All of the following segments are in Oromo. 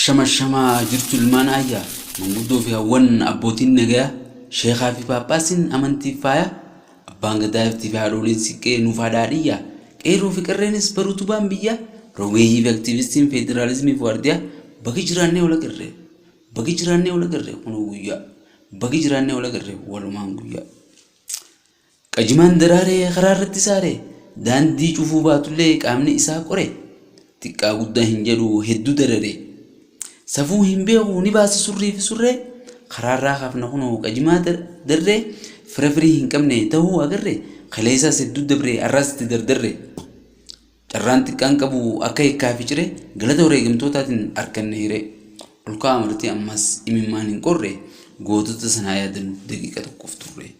Shama jirtu ilmaan ayyaa manguddoo fi hawwan abbootiin nagaa sheekaa fi paappaasiin amantii faaya abbaan gadaa fi haadholiin siqee nuuf haadhaadhiyyaa qeerroo fi qarreenis baruutu baan biyya rogeeyyii fi aktiivistiin federaalizimii fi waardiyaa bagi jiraannee wal agarree kunoo guyyaa bagi jiraannee wal agarree walumaan guyyaa qajimaan daraaree karaa irratti saaree daandii cufuu baatullee qaamni isaa qoree xiqqaa guddaa hin jedhu hedduu dararee safuu hin beeku ni baasa surrii fi surree karaarraa hafna kunoo qajimaa darree fira firii hin qabne ta'uu agarree kaleessaas hedduu dabree arraasti dardarree carraan xiqqaan qabu akka hiikkaa fi ciree galata wareegamtootaatiin arganne hiree olkaa amartii ammas imimmaan hin qorree gootota sanaa yaadannu daqiiqa tokkoof turree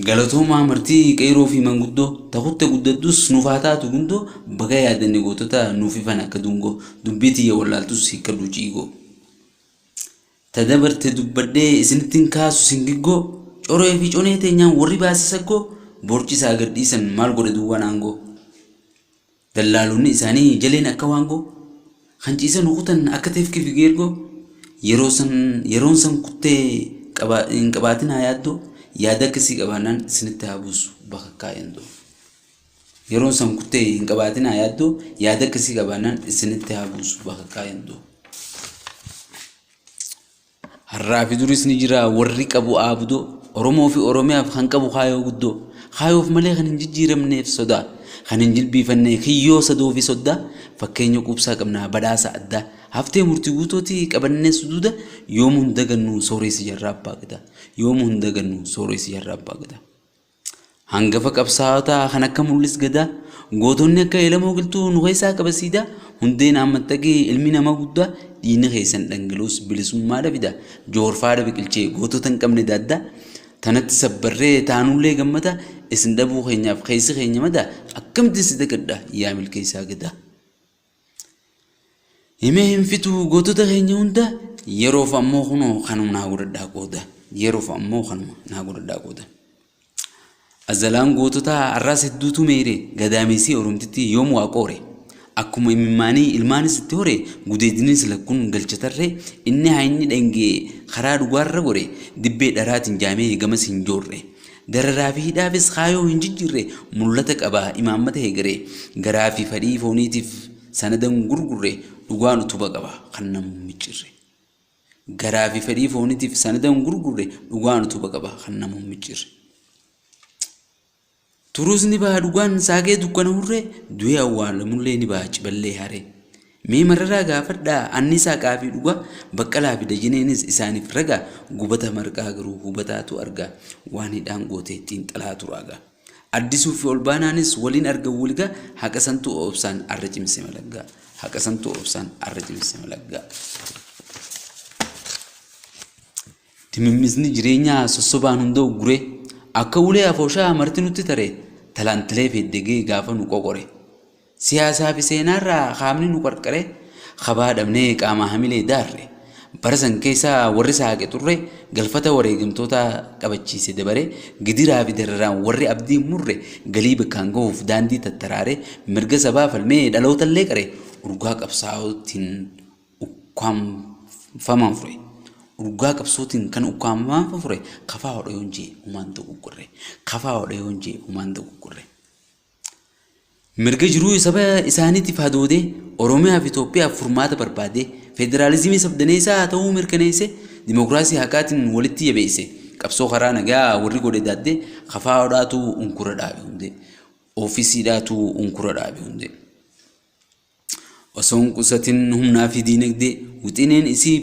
Galatoomaa martii qeerroo fi manguddoo takutte guddaddus nuuf haa taatu gundoo baga yaadanne gootota nuuf ifan akka dungoo dubbii tiyya wallaaltus hiikkaduu ciigoo. Tadabarte dubbadhee isinittiin kaasu singiggoo coree fi conee teenyaan warri baase saggoo borcisaa gadhiisan maal godhe duwwaan aangoo. Dallaalonni isaanii jaleen akka waangoo hanciisan hukutan akka teefki fi geergoo yeroon san kuttee hin qabaatin haa yaaddoo. Yaada akkasii qabaannaan isinitti haa buusu bakka kaayandoo. Yeroon san kuttee hin qabaatin haa yaaddoo yaada akkasii qabaannaan isinitti haa buusu bakka kaayandoo. Har'aa fi duris ni jira warri qabu aabudoo Oromoo fi Oromiyaaf kan qabu kaayoo guddoo kaayoof malee kan hin jijjiiramneef sodaa kan hin jilbiifannee kiyyoo sadoo fi soddaa fakkeenya quubsaa qabnaa badhaasa addaa haftee murtii guutooti qabannee suduuda yoom hunda gannu sooressi jarraa abbaa gadaa hangafa qabsaa'otaa kan akka mul'is gadaa gootonni akka elamoo giltuu nu keessaa qabasiidaa hundeen ammattaqee ilmi nama guddaa dhiini keessan dhangala'us bilisummaadha fida joorfaadha biqilchee gootota hin qabne daaddaa tanatti sabbarree taanullee gammada isin dhabuu keenyaaf keessi keenya madaa akkamitti si dagadha yaa milkeessaa gadaa. Himee hin fitu gootota keenya hunda yeroof ammoo kunoo kanuma naa godhadhaa qooda. Azalaan gootota arraas hedduutu meere gadaamesii Oromtitti yoom waa qoore akkuma imimmaanii ilmaanis itti hore gudeedinis lakkuun galchatarree inni haayinni dhangee karaa dhugaarra gore dibbee dharaatiin jaamee gamas hin joorre. Dararaa fi hidhaafis kaayoo hin jijjiirre mul'ata qabaa imaammata heegaree garaa fi fedhii fooniitiif sanadan gurgurre dhugaan utuba qaba kan namu miccirre. Garaa fi fedhii fooniitiif sanadan gurgurre dhugaan utuba qaba kan namu miccirre. Turuus ni baha dhugaan saaqee dukkana hurree du'ee awwaalamullee ni baha ciballee haree. Mee mararraa gaafadhaa anniisaa qaafii dhugaa baqqalaa fi dajineenis isaaniif ragaa gubata marqaa garuu hubataatu argaa waan hidhaan gootee ittiin xalaatu raagaa. Addisuu fi olbaanaanis waliin argan waligaa haqa santuu obsaan arra cimse malaggaa. Dimimmisni jireenyaa sossobaan hunda'u guree akka ulee afooshaa marti nutti taree talaantilee feeddegee gaafa nu qoqore. Siyaasaa fi seenaarraa qaamni nu qarqare kabaa dhabnee qaama hamilee daarre barasan keessaa warri saaqe turre galfata wareegamtoota qabachiise dabaree gidiraa fi dararaan warri abdii murre galii bakkaan gahuuf daandii tattaraare mirga sabaa falmee dhalootallee qare urgaa qabsootiin ukkaamfaman fure. Urgaa qabsootiin kan ukkaamfaman fure kafaa hodha yoonjee uumaan dogoggorre. Mirga jiruu saba isaaniitiif hadoodee Oromiyaa fi Itoophiyaaf furmaata barbaadee federaalizimii sabdaneessaa ta'uu mirkaneesse dimokiraasii haqaatiin walitti yabeesse qabsoo karaa nagaa warri godhe daaddee kafaa hodhaatu unkura dhaabe hundee ofiisiidhaatu unkura dhaabe hundee osoo hin qusatin humnaa fi diinagdee wixineen isii